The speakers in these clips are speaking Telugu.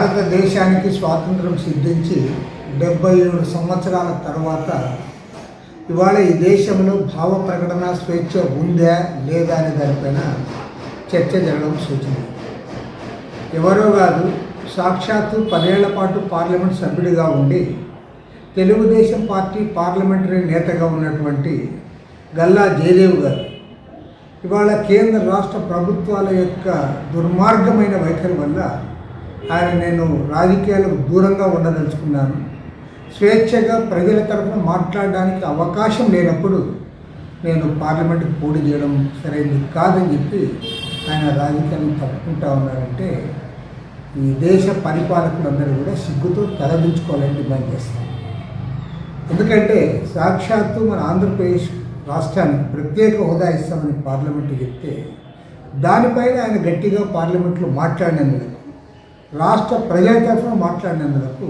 భారతదేశానికి స్వాతంత్రం సిద్ధించి 77 సంవత్సరాల తర్వాత ఇవాళ ఈ దేశంలో భావ ప్రకటన స్వేచ్ఛ ఉందా లేదా అనే దానిపైన చర్చ జరగడం సూచన. ఎవరో కాదు, సాక్షాత్తు 10 ఏళ్ల పాటు పార్లమెంట్ సభ్యుడిగా ఉండి తెలుగుదేశం పార్టీ పార్లమెంటరీ నేతగా ఉన్నటువంటి గల్లా జయదేవ్ గారు ఇవాళ కేంద్ర రాష్ట్ర ప్రభుత్వాల యొక్క దుర్మార్గమైన వైఖరి వల్ల నేను రాజకీయాలకు దూరంగా ఉండదలుచుకున్నాను. స్వేచ్ఛగా ప్రజల తరఫున మాట్లాడడానికి అవకాశం లేనప్పుడు నేను పార్లమెంటుకు పోటీ చేయడం సరైనది కాదని చెప్పి ఆయన రాజకీయాలను తప్పుకుంటా ఉన్నారంటే ఈ దేశ పరిపాలకులందరూ కూడా సిగ్గుతో తలదించుకోవాలని డిమాండ్ చేస్తాం. ఎందుకంటే సాక్షాత్తు మన ఆంధ్రప్రదేశ్ రాష్ట్రానికి ప్రత్యేక హోదా ఇస్తామని పార్లమెంటు చెప్తే దానిపైన ఆయన గట్టిగా పార్లమెంట్లో మాట్లాడినందుకు, రాష్ట్ర ప్రజల తరఫున మాట్లాడినందుకు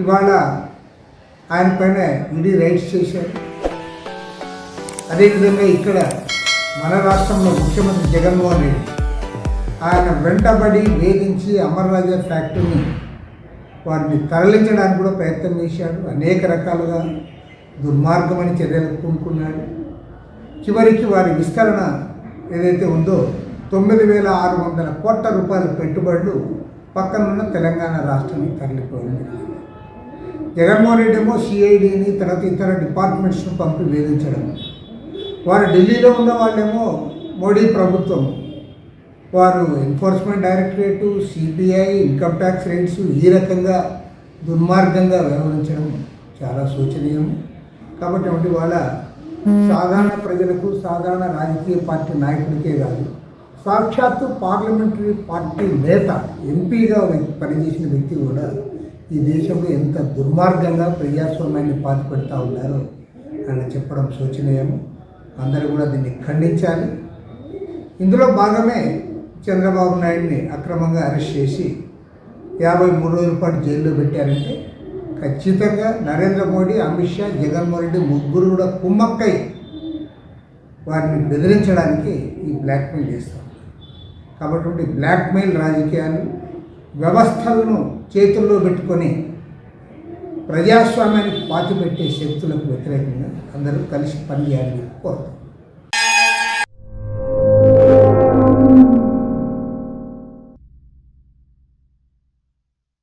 ఇవాళ ఆయన పైన ఈడీ రైట్స్ చేశారు. అదేవిధంగా ఇక్కడ మన రాష్ట్రంలో ముఖ్యమంత్రి జగన్మోహన్ రెడ్డి ఆయన వెంటబడి వేధించి అమర్ రాజా ఫ్యాక్టరీని వారిని తరలించడానికి కూడా ప్రయత్నం చేశాడు. అనేక రకాలుగా దుర్మార్గమైన చర్యలు పూనుకున్నాడు. చివరికి వారి విస్తరణ ఏదైతే ఉందో 9,600 కోట్ల రూపాయల పెట్టుబడులు పక్కనున్న తెలంగాణ రాష్ట్రానికి తరలిపోయింది. జగన్మోహన్ రెడ్డి ఏమో సిఐడిని తర్వాత ఇతర డిపార్ట్మెంట్స్ను పంపి వేధించడం, వారు ఢిల్లీలో ఉన్న వాళ్ళేమో మోడీ ప్రభుత్వం వారు enforcement directorate, CBI, income tax rights ఈ రకంగా దుర్మార్గంగా వ్యవహరించడం చాలా శోచనీయం. కాబట్టి వాళ్ళ సాధారణ ప్రజలకు, సాధారణ రాజకీయ పార్టీ నాయకుడికే కాదు, సాక్షాత్తు పార్లమెంటరీ పార్టీ నేత, ఎంపీగా పనిచేసిన వ్యక్తి కూడా ఈ దేశంలో ఎంత దుర్మార్గంగా ప్రజాస్వామ్యాన్ని పాతిపెడతా ఉన్నారో ఆయన చెప్పడం శోచనీయం. అందరూ కూడా దీన్ని ఖండించాలి. ఇందులో భాగమే చంద్రబాబు నాయుడిని అక్రమంగా అరెస్ట్ చేసి 53 రోజుల పాటు జైల్లో పెట్టారంటే ఖచ్చితంగా నరేంద్ర మోడీ, అమిత్ షా, జగన్మోహన్ రెడ్డి ముగ్గురు కూడా కుమ్మక్కై వారిని బెదిరించడానికి ఈ బ్లాక్మెయిల్ చేస్తారు. కాబట్టి బ్లాక్మెయిల్ రాజకీయాలు, వ్యవస్థలను చేతుల్లో పెట్టుకొని ప్రజాస్వామ్యానికి పాతిపెట్టే శక్తులకు వ్యతిరేకంగా అందరూ కలిసి పనిచేయాలని కోరుతారు.